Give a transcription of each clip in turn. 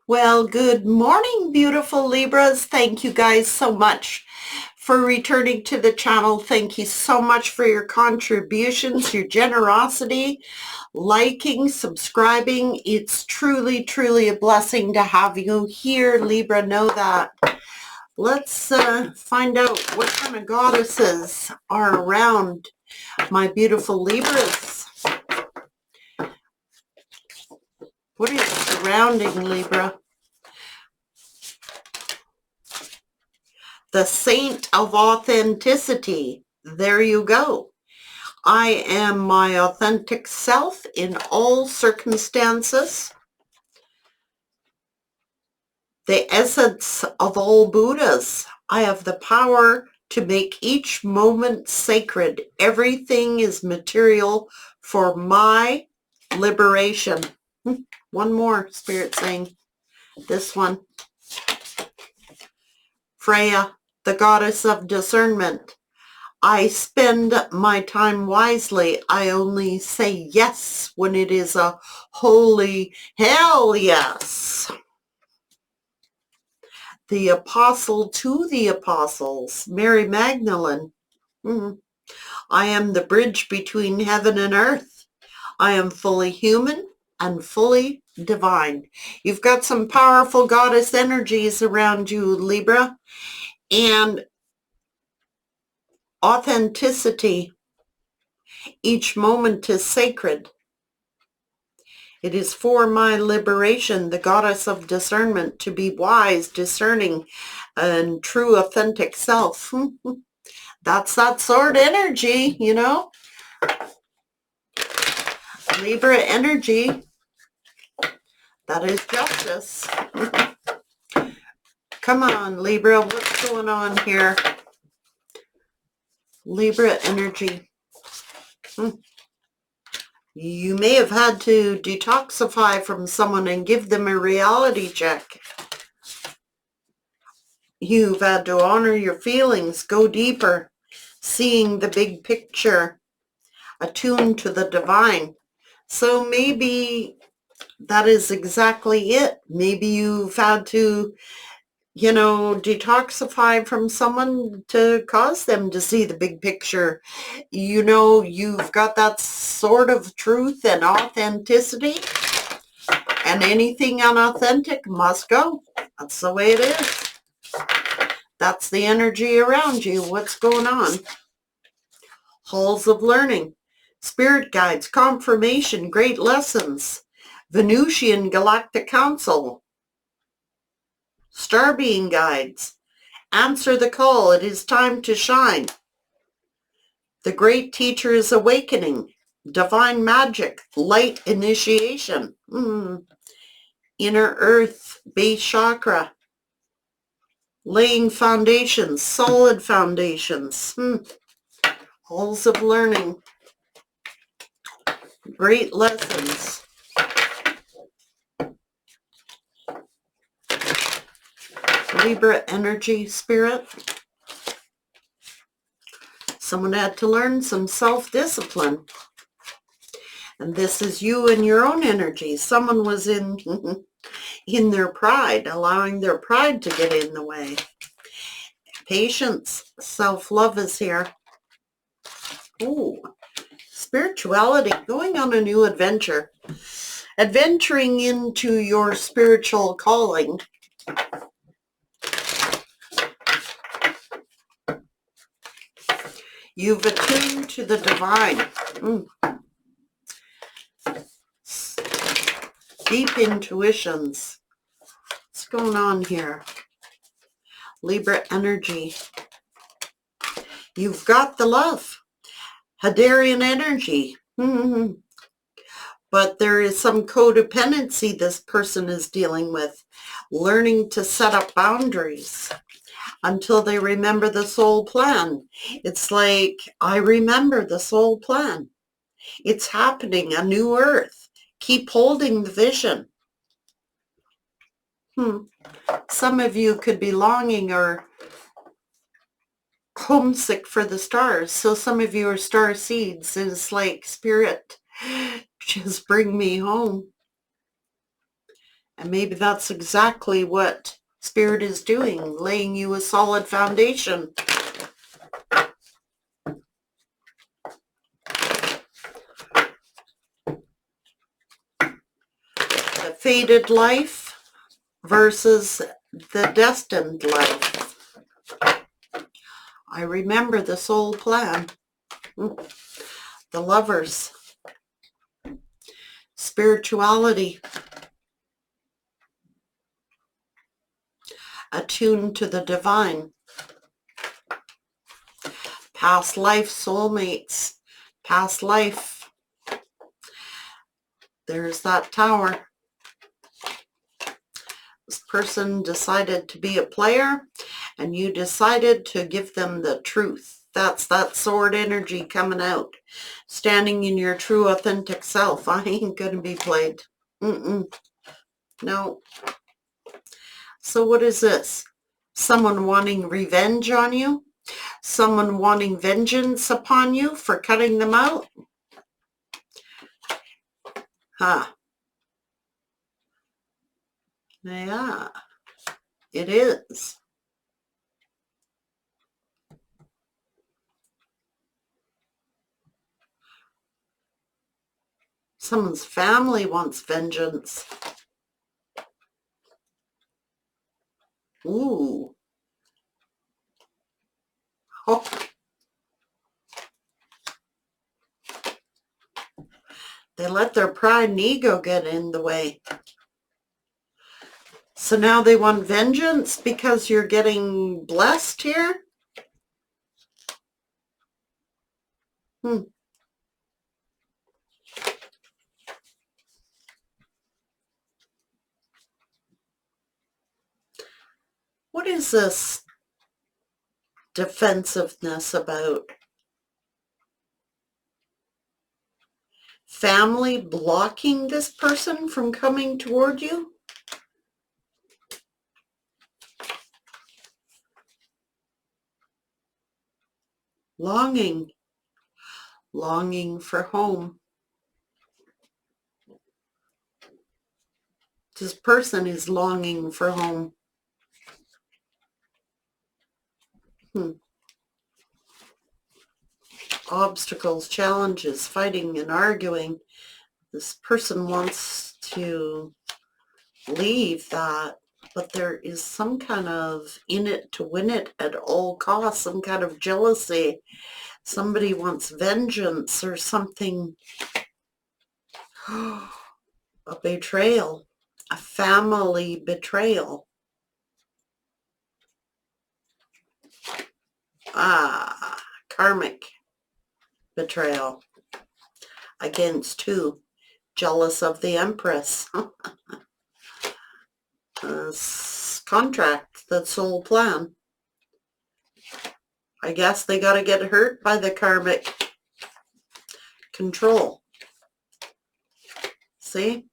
Well, good morning, beautiful Libras. Thank you guys so much for returning to the channel. Thank you so much for your contributions, your generosity, liking, subscribing. It's truly, truly a blessing to have you here, Libra. Know that. Let's find out what kind of goddesses are around my beautiful Libras. What is surrounding Libra? The Saint of Authenticity. There you go. I am my authentic self in all circumstances. The essence of all Buddhas. I have the power to make each moment sacred. Everything is material for my liberation. One more, Spirit saying. This one. Freya, the goddess of discernment. I spend my time wisely. I only say yes when it is a holy hell yes. The apostle to the apostles, Mary Magdalene. I am the bridge between heaven and earth. I am fully human and fully divine. You've got some powerful goddess energies around you, Libra. And authenticity. Each moment is sacred. It is for my liberation, the goddess of discernment, to be wise, discerning, and true authentic self. That's that sword energy, you know. Libra energy. That is justice. Come on, Libra, what's going on here? Libra energy. You may have had to detoxify from someone and give them a reality check. You've had to honor your feelings, go deeper, seeing the big picture, attuned to the divine. So maybe that is exactly it. Maybe you've had to, detoxify from someone to cause them to see the big picture. You've got that sort of truth and authenticity, and anything unauthentic must go. That's the way it is. That's the energy around you. What's going on? Halls of learning, spirit guides, confirmation, great lessons, Venusian Galactic Council, star being guides, answer the call, it is time to shine. The great teacher is awakening, divine magic, light initiation, inner earth, base chakra, laying foundations, solid foundations, halls of learning, great lessons. Libra energy, spirit. Someone had to learn some self-discipline. And this is you and your own energy. Someone was in their pride, allowing their pride to get in the way. Patience, self-love is here. Ooh, spirituality, going on a new adventure. Adventuring into your spiritual calling. You've attuned to the divine. Deep intuitions. What's going on here? Libra energy. You've got the love. Hadarian energy. But there is some codependency this person is dealing with. Learning to set up boundaries until they remember the soul plan. It's like, I remember the soul plan. It's happening, a new earth. Keep holding the vision. Some of you could be longing or homesick for the stars. So some of you are star seeds. It's like, Spirit, just bring me home. And maybe that's exactly what Spirit is doing, laying you a solid foundation. The fated life versus the destined life. I remember the soul plan. The Lovers. Spirituality. Attuned to the divine. Past life soulmates. Past life. There's that Tower. This person decided to be a player, and you decided to give them the truth. That's that sword energy coming out. Standing in your true authentic self. I ain't gonna be played. No. So what is this? Someone wanting revenge on you? Someone wanting vengeance upon you for cutting them out? Huh. Yeah, it is. Someone's family wants vengeance. Ooh. Oh. They let their pride and ego get in the way. So now they want vengeance because you're getting blessed here? What is this defensiveness about? Family blocking this person from coming toward you? Longing. Longing for home. This person is longing for home. Obstacles, challenges, fighting and arguing. This person wants to leave that, but there is some kind of in it to win it at all costs, some kind of jealousy. Somebody wants vengeance or something. A betrayal, a family betrayal. Karmic betrayal. Against who? Jealous of the Empress. Contract, that soul plan. I guess they got to get hurt by the karmic control. See?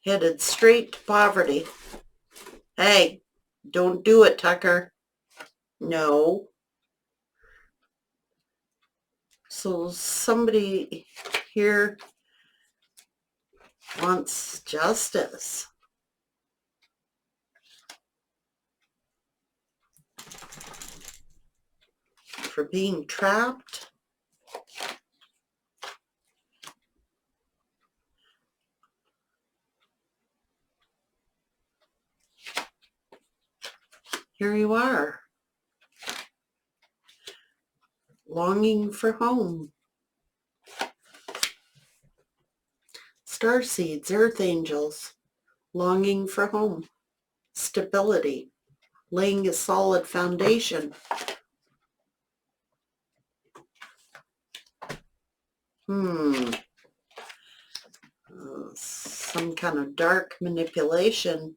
Headed straight to poverty. Hey, don't do it, Tucker. No. So somebody here wants justice. For being trapped. Here you are. Longing for home. Starseeds, earth angels. Longing for home. Stability. Laying a solid foundation. Some kind of dark manipulation.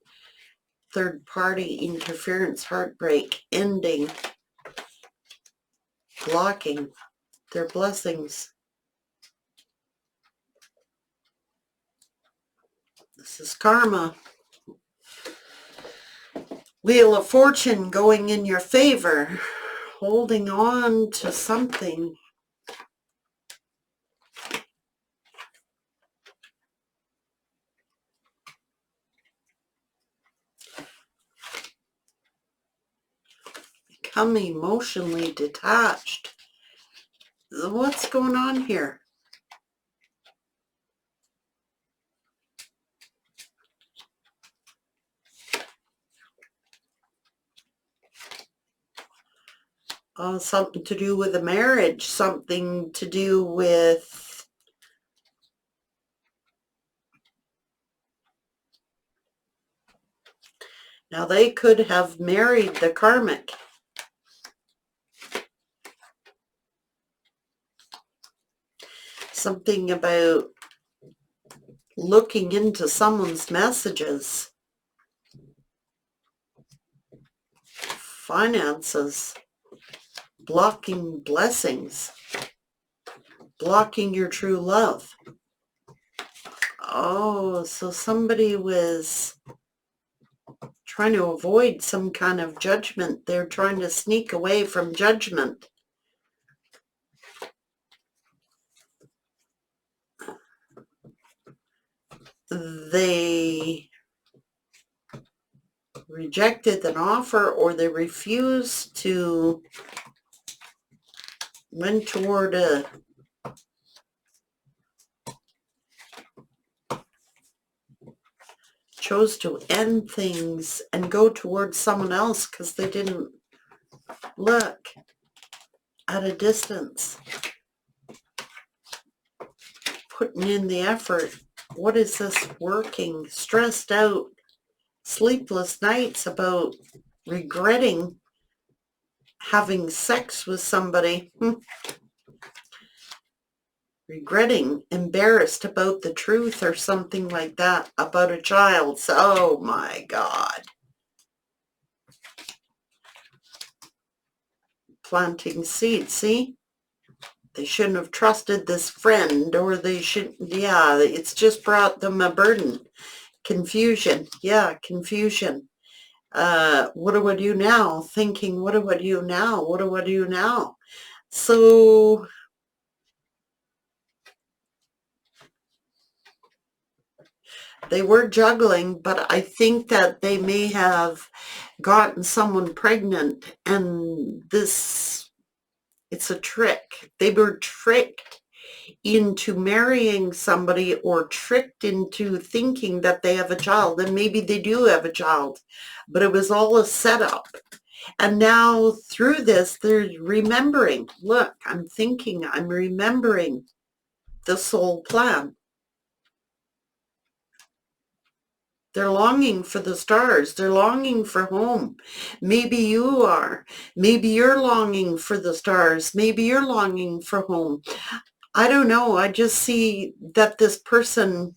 Third party interference, heartbreak, ending. Blocking their blessings. This is karma. Wheel of Fortune going in your favor. Holding on to something. become emotionally detached. What's going on here? Something to do with a marriage, something to do with now they could have married the karmic. Something about looking into someone's messages, finances, blocking blessings, blocking your true love. Oh, so somebody was trying to avoid some kind of judgment. They're trying to sneak away from judgment. They rejected an offer, or they refused to went toward a chose to end things and go towards someone else because they didn't look at a distance, putting in the effort. What is this working? Stressed out, sleepless nights about regretting having sex with somebody. Regretting, embarrassed about the truth or something like that about a child. So, oh my God. Planting seeds, see? They shouldn't have trusted this friend, or they should, yeah, it's just brought them a burden. Confusion, yeah, confusion. What do I do now? Thinking, what do I do now? What do I do now? So they were juggling, but I think that they may have gotten someone pregnant, and this, it's a trick. They were tricked into marrying somebody, or tricked into thinking that they have a child, and maybe they do have a child, but it was all a setup. And now through this, they're remembering, look, I'm thinking, I'm remembering the soul plan. They're longing for the stars. They're longing for home. Maybe you are. Maybe you're longing for the stars. Maybe you're longing for home. I don't know. I just see that this person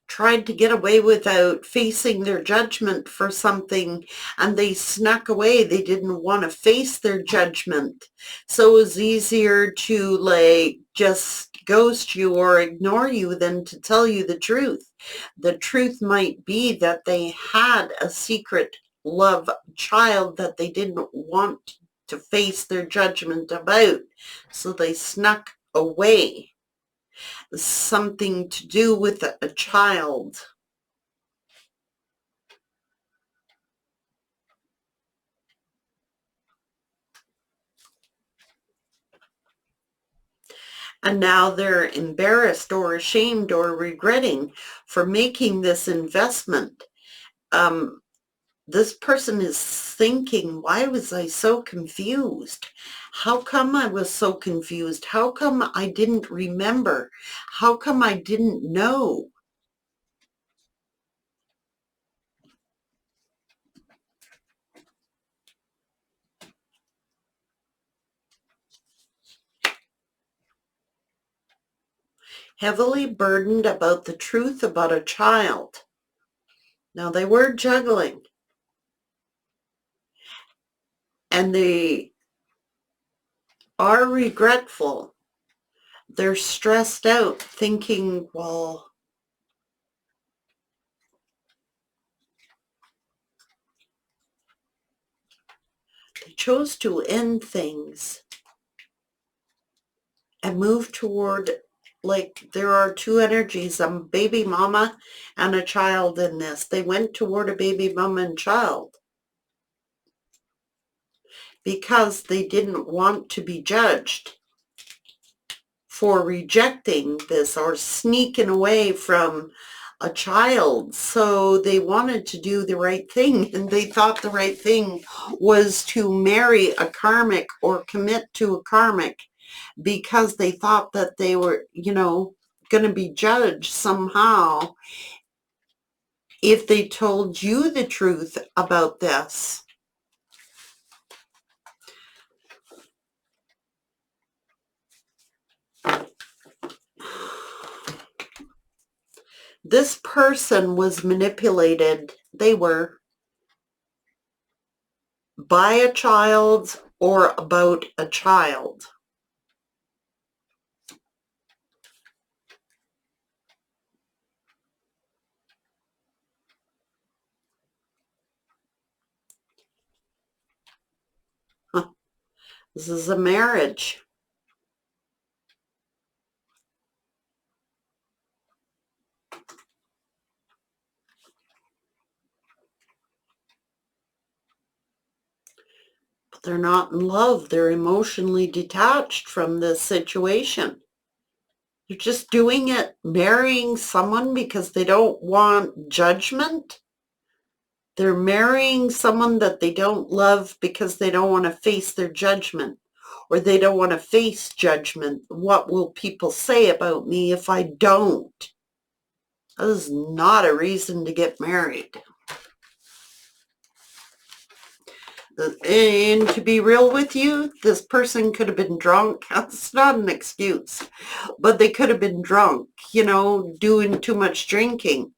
tried to get away without facing their judgment for something, and they snuck away. They didn't want to face their judgment. So it was easier to like just ghost you or ignore you than to tell you the truth. The truth might be that they had a secret love child that they didn't want to face their judgment about. So they snuck away. Something to do with a child. And now they're embarrassed or ashamed or regretting for making this investment. This person is thinking, why was I so confused? How come I was so confused? How come I didn't remember? How come I didn't know? Heavily burdened about the truth about a child. Now they were juggling, and they are regretful. They're stressed out, thinking, well, they chose to end things and move toward, like, there are two energies, a baby mama and a child in this. They went toward a baby mama and child. because they didn't want to be judged for rejecting this or sneaking away from a child. So they wanted to do the right thing, and they thought the right thing was to marry a karmic or commit to a karmic because they thought that they were, going to be judged somehow if they told you the truth about this. This person was manipulated. They were by a child or about a child. Huh. This is a marriage. But they're not in love. They're emotionally detached from this situation. They're just doing it, marrying someone because they don't want judgment. They're marrying someone that they don't love because they don't want to face their judgment, or they don't want to face judgment. What will people say about me if I don't? That is not a reason to get married. And to be real with you, this person could have been drunk. That's not an excuse, but they could have been drunk, doing too much drinking.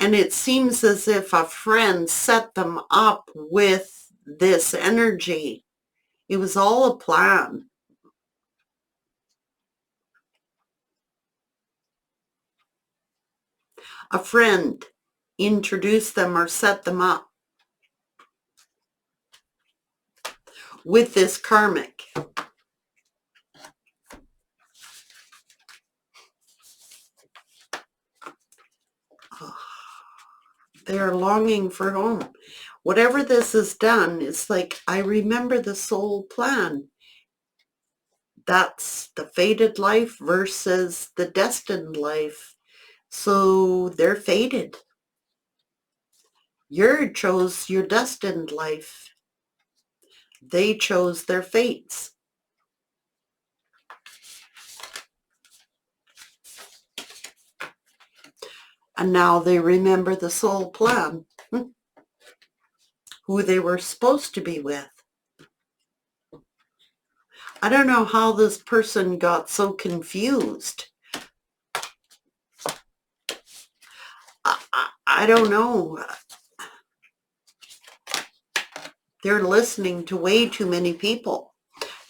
And it seems as if a friend set them up with this energy. It was all a plan. A friend introduced them or set them up with this karmic. They are longing for home. Whatever this has done, it's like, I remember the soul plan. That's the fated life versus the destined life. So they're fated. You chose your destined life. They chose their fates. And now they remember the soul plan. Who they were supposed to be with. I don't know how this person got so confused. I don't know. They're listening to way too many people.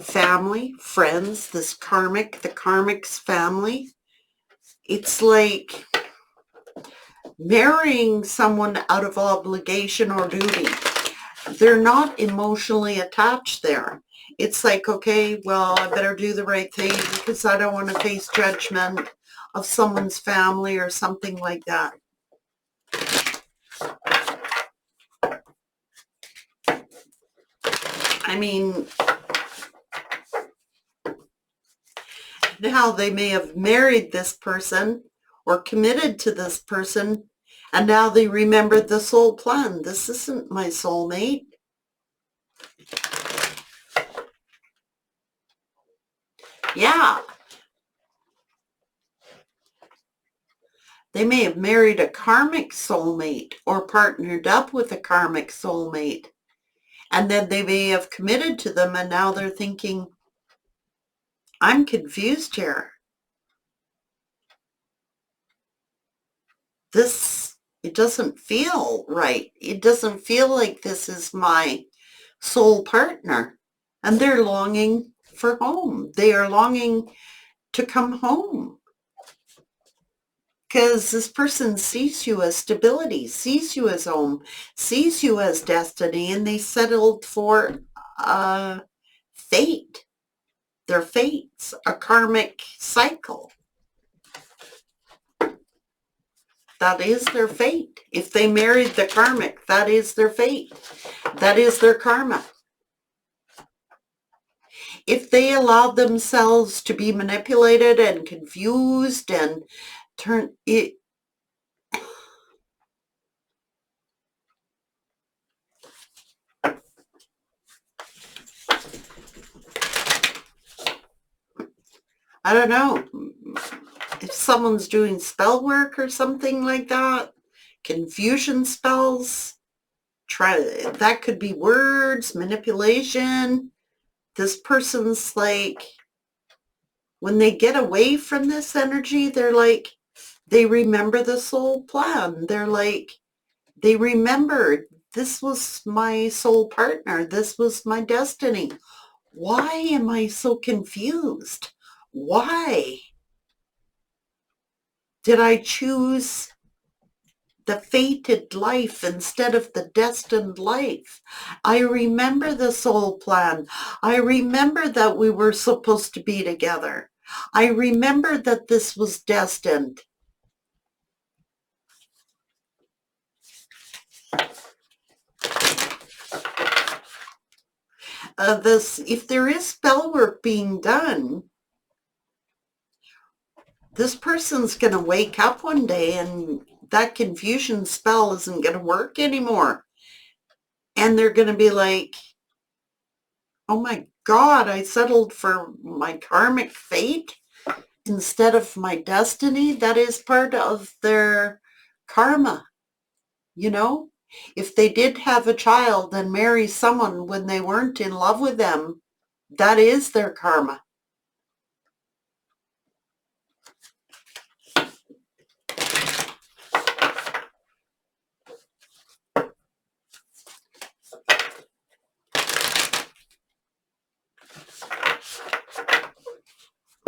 Family, friends, this karmic, the karmic's family. It's like marrying someone out of obligation or duty. They're not emotionally attached there. It's like, okay, well, I better do the right thing because I don't want to face judgment of someone's family or something like that. I mean, now they may have married this person or committed to this person, and now they remember the soul plan. This isn't my soulmate. Yeah. They may have married a karmic soulmate or partnered up with a karmic soulmate. And then they may have committed to them, and now they're thinking, I'm confused here. It doesn't feel right. It doesn't feel like this is my soul partner. And they're longing for home. They are longing to come home. Because this person sees you as stability, sees you as home, sees you as destiny, and they settled for fate. Their fates, a karmic cycle. That is their fate. If they married the karmic, that is their fate. That is their karma. if they allowed themselves to be manipulated and confused and turn it, I don't know, if someone's doing spell work or something like that, confusion spells, that could be words, manipulation. This person's like, when they get away from this energy, they're like, they remember the soul plan. They're like, they remember, this was my soul partner. This was my destiny. Why am I so confused? Why did I choose the fated life instead of the destined life? I remember the soul plan. I remember that we were supposed to be together. I remember that this was destined. If there is spell work being done, this person's going to wake up one day and that confusion spell isn't going to work anymore. And they're going to be like, oh my God, I settled for my karmic fate instead of my destiny. That is part of their karma, you know? If they did have a child and marry someone when they weren't in love with them, that is their karma.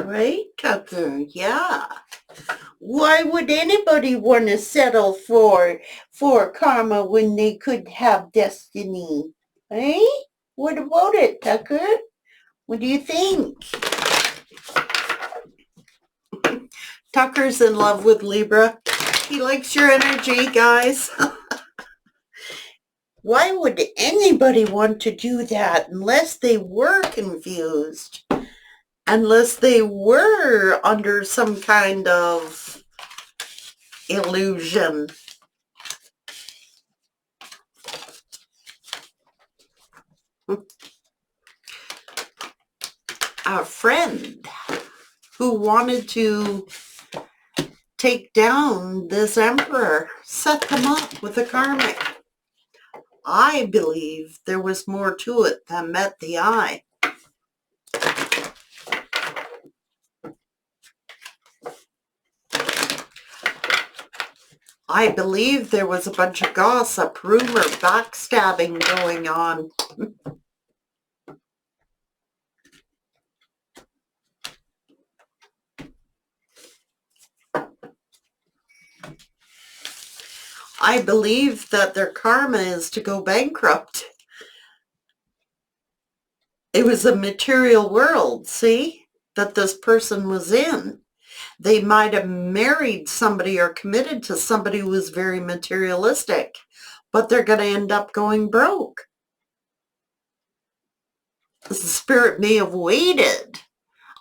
Right, Tucker? Yeah. Why would anybody want to settle for karma when they could have destiny? Eh? What about it, Tucker? What do you think? Tucker's in love with Libra. He likes your energy, guys. Why would anybody want to do that unless they were confused? Unless they were under some kind of illusion. A friend who wanted to take down this emperor set them up with a karmic. I believe there was more to it than met the eye. I believe there was a bunch of gossip, rumor, backstabbing going on. I believe that their karma is to go bankrupt. It was a material world, see, that this person was in. They might have married somebody or committed to somebody who was very materialistic, but they're going to end up going broke. The spirit may have waited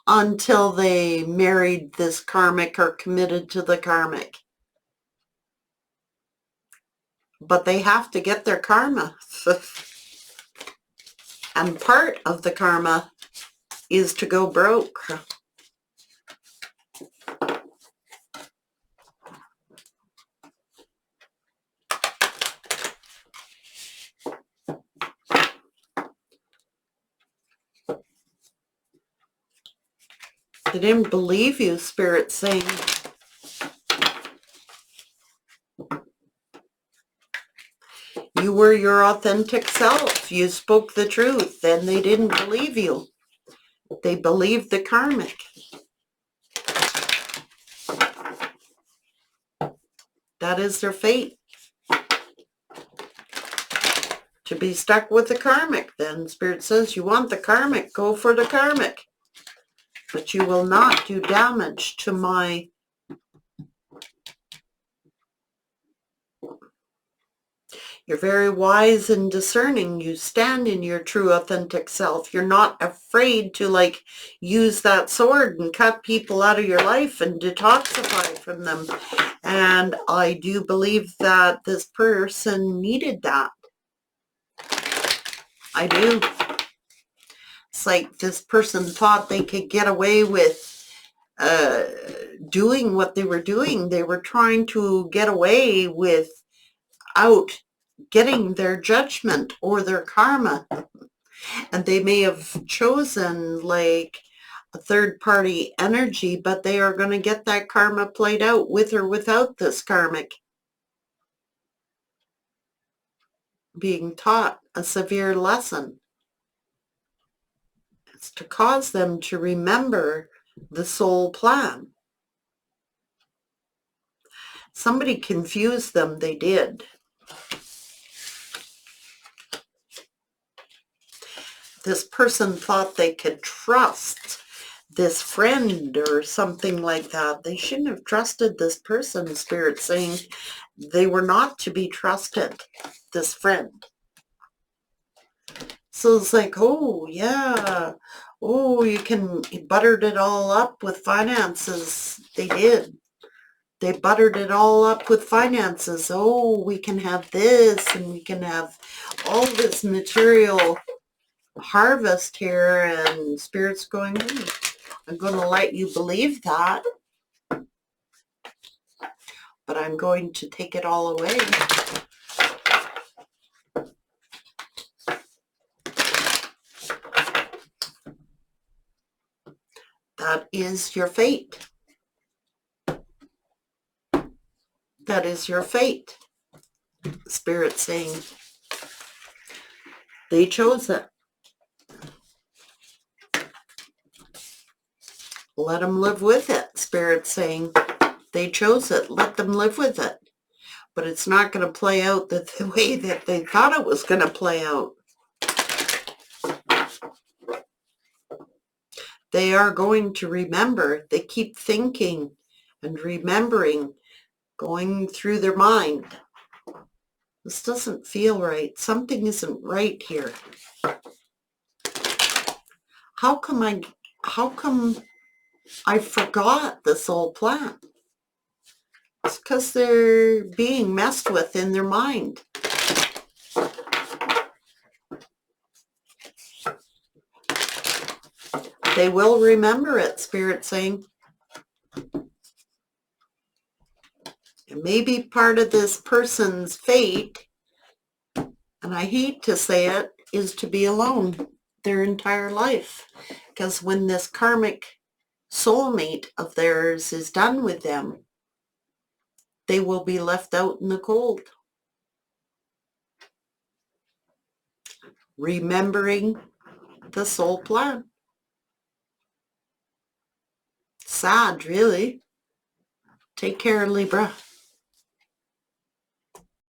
until they married this karmic or committed to the karmic. But they have to get their karma. And part of the karma is to go broke. They didn't believe you, Spirit's saying. You were your authentic self. You spoke the truth, and they didn't believe you. They believed the karmic. That is their fate. To be stuck with the karmic, then. Spirit says, you want the karmic, go for the karmic. But you will not do damage to my... You're very wise and discerning. You stand in your true authentic self. You're not afraid to like use that sword and cut people out of your life and detoxify from them. And I do believe that this person needed that. I do. It's like this person thought they could get away with doing what they were doing. They were trying to get away without getting their judgment or their karma. And they may have chosen like a third party energy, but they are going to get that karma played out with or without this karmic being taught a severe lesson. It's to cause them to remember the soul plan. Somebody confused them, they did. This person thought they could trust this friend or something like that. They shouldn't have trusted this person, Spirit saying they were not to be trusted, this friend. So it's like, oh, yeah. Oh, you buttered it all up with finances. They did. They buttered it all up with finances. Oh, we can have this and we can have all this material harvest here, and Spirit's going, I'm going to let you believe that, but I'm going to take it all away. That is your fate. That is your fate. Spirit saying they chose it. Let them live with it. Spirit saying they chose it. Let them live with it. But it's not going to play out the way that they thought it was going to play out. They are going to remember. They keep thinking and remembering, going through their mind. This doesn't feel right. Something isn't right here. How come I forgot this old plan? It's because they're being messed with in their mind. They will remember it, Spirit saying. It may be part of this person's fate, and I hate to say it, is to be alone their entire life. Because when this karmic soulmate of theirs is done with them, they will be left out in the cold. Remembering the soul plan. Sad, really. Take care, Libra.